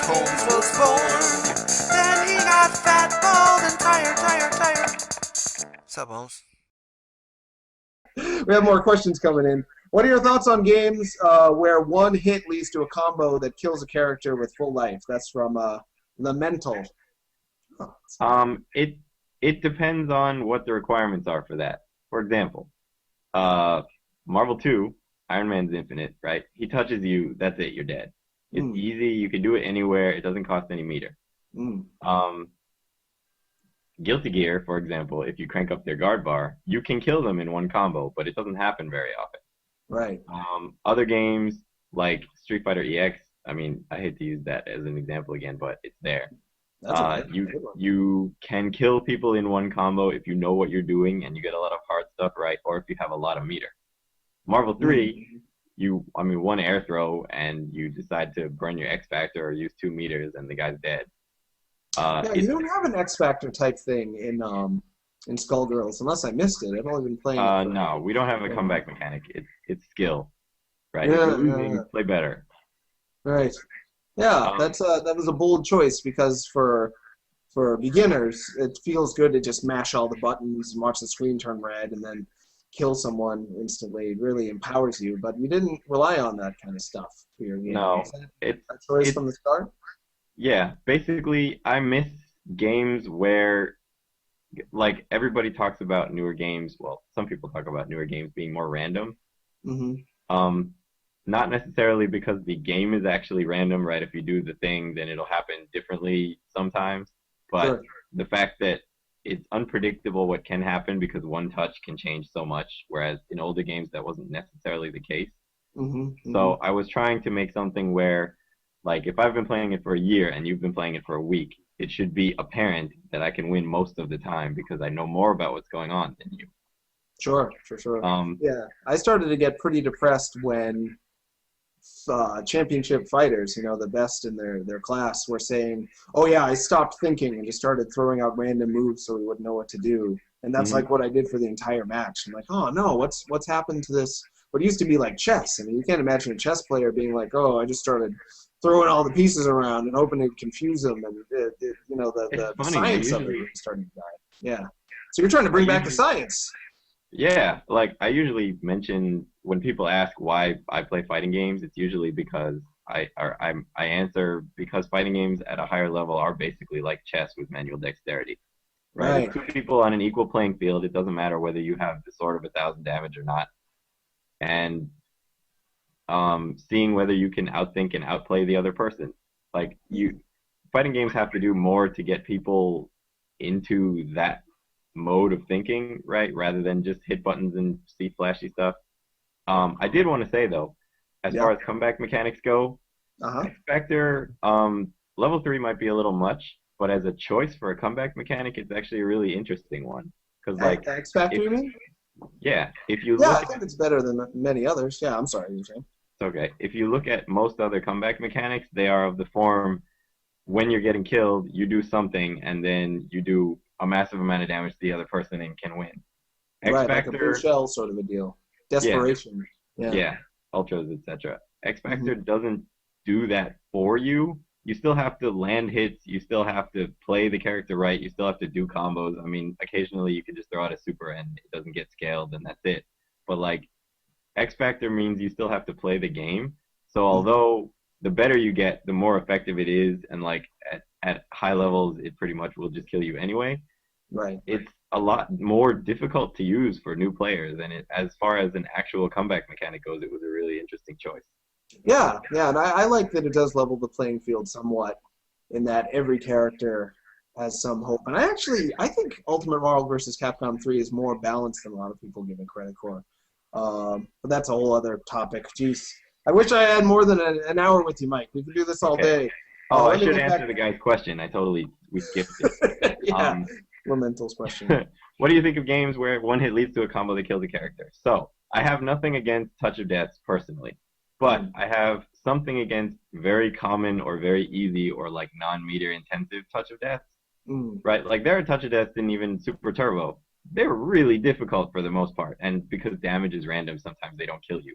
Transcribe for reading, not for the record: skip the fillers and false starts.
Holmes was born. Then he got fat, bald, and tired. What's up, Holmes? We have more questions coming in. What are your thoughts on games where one hit leads to a combo that kills a character with full life? That's from The Mental. It depends on what the requirements are for that. For example, Marvel 2, Iron Man's Infinite, right? He touches you, that's it, you're dead. It's easy, you can do it anywhere, it doesn't cost any meter. Guilty Gear, for example, if you crank up their guard bar, you can kill them in one combo, but it doesn't happen very often. Right. Other games like Street Fighter EX, I mean, I hate to use that as an example again, but it's there. You can kill people in one combo if you know what you're doing and you get a lot of hard stuff right, or if you have a lot of meter. Marvel 3, one air throw and you decide to burn your X Factor or use 2 meters and the guy's dead. You don't have an X Factor type thing in Skullgirls, unless I missed it. I've only been playing it. No, we don't have a comeback mechanic. It's skill, right? If you're losing, play better. Right. Yeah, that was a bold choice because for beginners, it feels good to just mash all the buttons and watch the screen turn red and then kill someone instantly. It really empowers you, but you didn't rely on that kind of stuff for your game. No, it's a choice from the start. Yeah, basically, I miss games where, like, everybody talks about newer games. Well, some people talk about newer games being more random. Not necessarily because the game is actually random, right? If you do the thing, then it'll happen differently sometimes. But the fact that it's unpredictable what can happen because one touch can change so much, whereas in older games that wasn't necessarily the case. So I was trying to make something where, like, if I've been playing it for a year and you've been playing it for a week, it should be apparent that I can win most of the time because I know more about what's going on than you. Sure. Yeah, I started to get pretty depressed when championship fighters, the best in their class, were saying, "Oh yeah, I stopped thinking and just started throwing out random moves so we wouldn't know what to do." And that's like what I did for the entire match. I'm like, "Oh no, what's happened to this? What used to be like chess? I mean, you can't imagine a chess player being like, "Oh, I just started throwing all the pieces around and hoping to confuse them," and the science of it starting to die. Yeah. So you're trying to bring back the science. Yeah, like I usually mention when people ask why I play fighting games, it's usually because I answer because fighting games at a higher level are basically like chess with manual dexterity. Right. If two people on an equal playing field, it doesn't matter whether you have the sword of 1,000 damage or not. And seeing whether you can outthink and outplay the other person. Like fighting games have to do more to get people into that mode of thinking, right? Rather than just hit buttons and see flashy stuff. I did want to say though, as far as comeback mechanics go, X Factor level 3 might be a little much, but as a choice for a comeback mechanic, it's actually a really interesting one. Because like X Factor, you mean? Yeah, if you I think it's better than many others. Yeah, I'm sorry, you're saying. It's okay. If you look at most other comeback mechanics, they are of the form when you're getting killed, you do something, and then you do a massive amount of damage to the other person and can win. X Factor, like a blue shell sort of a deal. Desperation. Yeah, ultras, etc. X Factor doesn't do that for you. You still have to land hits. You still have to play the character right. You still have to do combos. I mean, occasionally you can just throw out a super and it doesn't get scaled, and that's it. But like, X Factor means you still have to play the game. So although the better you get, the more effective it is, and like at high levels, it pretty much will just kill you anyway. Right. It's a lot more difficult to use for new players, and as far as an actual comeback mechanic goes, it was a really interesting choice. Yeah, and I like that it does level the playing field somewhat, in that every character has some hope. And I think Ultimate Marvel vs. Capcom 3 is more balanced than a lot of people give it credit for. But that's a whole other topic. Jeez. I wish I had more than an hour with you, Mike. We could do this all day. Oh, I should answer the guy's question. We skipped it. Yeah, Lamental's question. What do you think of games where one hit leads to a combo that kills a character? So, I have nothing against Touch of Death personally, but I have something against very common or very easy or like non-meter intensive Touch of Death. Right? Like there are Touch of Death in even Super Turbo. They're really difficult for the most part, and because damage is random, sometimes they don't kill you.